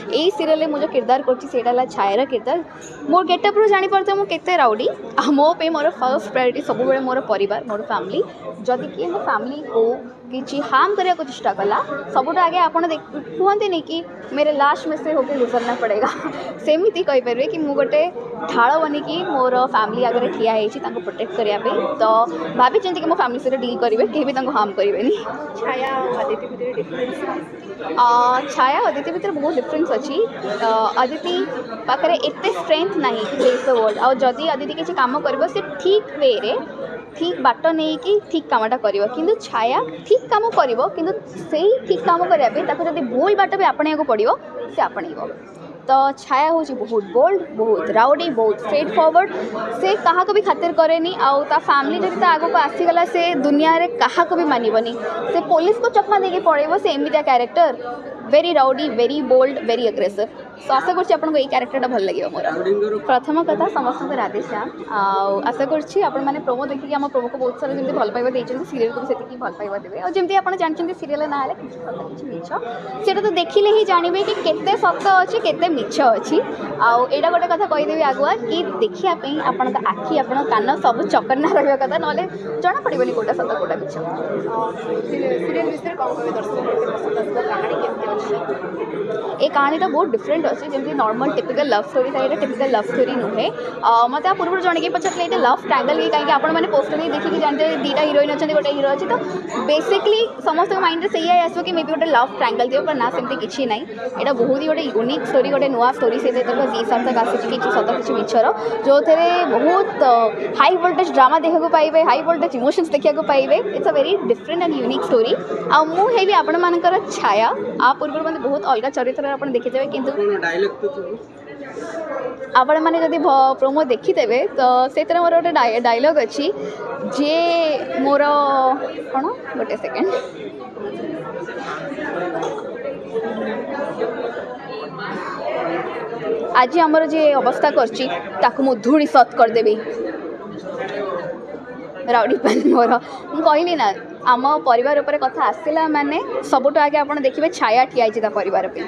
यही सीरियल में जो किरदार कर छायार किरदार मोर गेटअप्रु जापर मुझे केते राउडी मो पे मोर फर्स्ट प्रायोरिटी सब मोर परिवार मोर फैमिली जदि किए मो फैमिली को किसी हार्म करने को चेष्टा कला सबुठ आगे आपड़ कहते नहीं कि मेरे लास्ट में से होकर गुजरना पड़ेगा सेमती कहीपर कि मुझे गोटे ढाल बनिकी मोर फैमिली आगे ठिया होती प्रोटेक्ट करने तो भाभी कि मो फैमिली सहित डील करेंगे कहीं भी हार्म करेंगे। छाया अदिति भितर बहुत डिफरेन्स अच्छी अदिति पाखे एत स्ट्रेंथ ना फेस द वर्ल्ड आ जदि अदिति किसी कम कर ठीक वे रे ठीक बाट नहीं कि ठीक कामटा कर कि छाया ठीक काम कर ठीक काम करने भूल बाट भी आपणे को पड़ो से आपणब तो छाया हूँ बहुत बोल्ड बहुत राउडी बहुत स्ट्रेट फॉरवर्ड से क्या भी खातिर करेनी आउ ता फैमिली जब आग को आसीगला से दुनिया रे क्या भी मानवनी से पुलिस को चकमा देके पड़ेब से एमती character very rowdy very bold very aggressive so Asha कर कैरेक्टर भल लगे मोर प्रथम कथा समस्त को राधे श्याम आशा कर प्रोमो देखिए आम प्रोमो को बहुत सारा जमी भल पाइबा देते सीरियल को भी भल पाइबा देवे और जमी आप जानते सीरियल ना है कि मिछ से तो देखिले ही जानवे कि केते सत अच्छे केते मिछ अच्छी आईटा गोटे कथा कहीदेवी आगुआ कि देखापी आपण आखि आप कान सब चकरना रहा कथा ना जना पड़े कौटा सत कौटा मिछ ये कहानीटा बहुत डिफरेंट अच्छे जमी नॉर्मल टिपिकल लव स्टोरी था ये टिपिकल लव स्टोरी नुहे मत पूर्व जन के पचारे ये लव ट्रायंगल कि कहीं आपने पोस्टर नहीं देखिए जानते दीटा हिरोइन अच्छे गोटे हिरो अच्छी तो बेसिकली समस्त माइंड से यही आसो कि मे बी गोटे लव ट्रायंगल थी पर ना सेमती किसी ना यहाँ बहुत ही गोटे यूनिक स्टोरी गोटे नुआ स्टोरी से हिसाब तक आसी कि सत कि मिछर जो थे बहुत हाई वोल्टेज ड्रामा देखा पाइबे हाई वोल्टेज इमोशंस देखा पाइबे it's a very different and unique story आ मुझे आपण मानकर छाया आ पूर्व मैंने बहुत अलग चरित्र आप देखिथे कि आपण मैंने जब प्रोमो देखीदेवे तो से मोर गोटे डायलॉग अच्छी जे मोर कौन गोटे सेकेंड आज आमर जे अवस्था करची ताकू मु धूड़ी सत करदेवी राउडी पान मोर मुझे कहली ना आम परिवार उपर कथा आसला माने सबुठ आगे आप देखिए छाया ठिया परिवार पे।